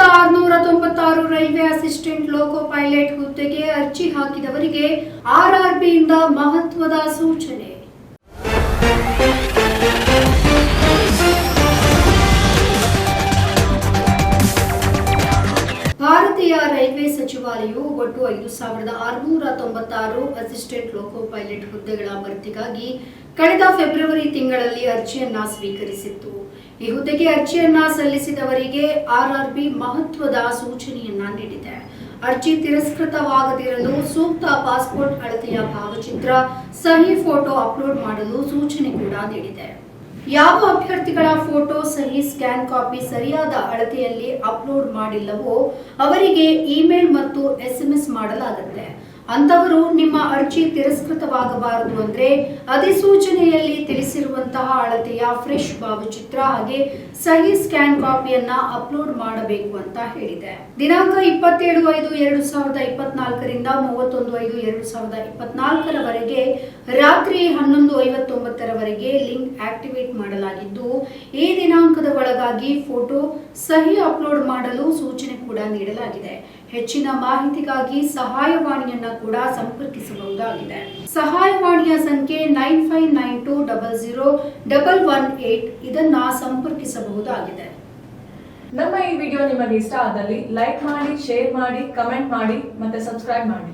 1696 railway assistant ಲೋಕೋ pilot ಹುದ್ದೆಗೆ ಅರ್ಜಿ ಹಾಕಿದವರಿಗೆ ಆರ್ಆರ್ಬಿಯಿಂದ ಮಹತ್ವದ ಸೂಚನೆ. ಭಾರತೀಯ ರೈಲ್ವೆ ಸಚಿವಾಲಯವು ಒಟ್ಟು 5696 ಅಸಿಸ್ಟೆಂಟ್ ಲೋಕೋ ಪೈಲಟ್ ಹುದ್ದೆಗಳ ಭರ್ತಿಗಾಗಿ ಕಳೆದ ಫೆಬ್ರವರಿ ತಿಂಗಳಲ್ಲಿ ಅರ್ಜಿಯನ್ನ ಸ್ವೀಕರಿಸಿತ್ತು. ಈ ಹುದ್ದೆಗೆ ಅರ್ಜಿಯನ್ನ ಸಲ್ಲಿಸಿದವರಿಗೆ ಆರ್ಆರ್ಬಿ ಮಹತ್ವದ ಸೂಚನೆಯನ್ನ ನೀಡಿದೆ. ಅರ್ಜಿ ತಿರಸ್ಕೃತವಾಗದಿರಲು ಸೂಕ್ತ ಪಾಸ್ಪೋರ್ಟ್ ಅಳತೆಯ ಭಾವಚಿತ್ರ, ಸಹಿ ಫೋಟೋ ಅಪ್ಲೋಡ್ ಮಾಡಲು ಸೂಚನೆ ಕೂಡ ನೀಡಿದೆ. ಯಾವ ಅಭ್ಯರ್ಥಿಗಳ ಫೋಟೋ, ಸಹಿ, ಸ್ಕ್ಯಾನ್ ಕಾಪಿ ಸರಿಯಾದ ಅಳತೆಯಲ್ಲಿ ಅಪ್ಲೋಡ್ ಮಾಡಿಲ್ಲವೋ ಅವರಿಗೆ ಇಮೇಲ್ ಮತ್ತು SMS ಮಾಡಲಾಗುತ್ತೆ. ಅಂತವರು ನಿಮ್ಮ ಅರ್ಜಿ ತಿರಸ್ಕೃತವಾಗಬಾರದು ಅಂದ್ರೆ ಅಧಿಸೂಚನೆಯಲ್ಲಿ ತಿಳಿಸಿರುವಂತಹ ಅಳತೆಯ ಫ್ರೆಶ್ ಭಾವಚಿತ್ರ ಹಾಗೆ ಸಹಿ, ಸ್ಕ್ಯಾನ್ ಕಾಪಿಯನ್ನ ಅಪ್ಲೋಡ್ ಮಾಡಬೇಕು ಅಂತ ಹೇಳಿದೆ. ದಿನಾಂಕ 27/5/2024 ರಿಂದ 31/5/2024 ರವರೆಗೆ ರಾತ್ರಿ 11:59 ರವರೆಗೆ ಲಿಂಕ್ ಆಕ್ಟಿವೇಟ್ ಮಾಡಲಾಗಿದ್ದು, ಈ ದಿನಾಂಕದ ಒಳಗಾಗಿ ಫೋಟೋ, ಸಹಿ ಅಪ್ಲೋಡ್ ಮಾಡಲು ಸೂಚನೆ ಕೂಡ ನೀಡಲಾಗಿದೆ. ಹೆಚ್ಚಿನ ಮಾಹಿತಿಗಾಗಿ ಸಹಾಯವಾಣಿಯನ್ನ ಕೂಡ ಸಂಪರ್ಕಿಸಬಹುದಾಗಿದೆ. ಸಹಾಯವಾಣಿಯ ಸಂಖ್ಯೆ 9592001118 ಇದನ್ನ ಸಂಪರ್ಕಿಸಬಹುದಾಗಿದೆ. ನಮ್ಮ ಈ ವಿಡಿಯೋ ನಿಮಗೆ ಇಷ್ಟ ಆದಲ್ಲಿ ಲೈಕ್ ಮಾಡಿ, ಶೇರ್ ಮಾಡಿ, ಕಮೆಂಟ್ ಮಾಡಿ ಮತ್ತೆ ಸಬ್ಸ್ಕ್ರೈಬ್ ಮಾಡಿ.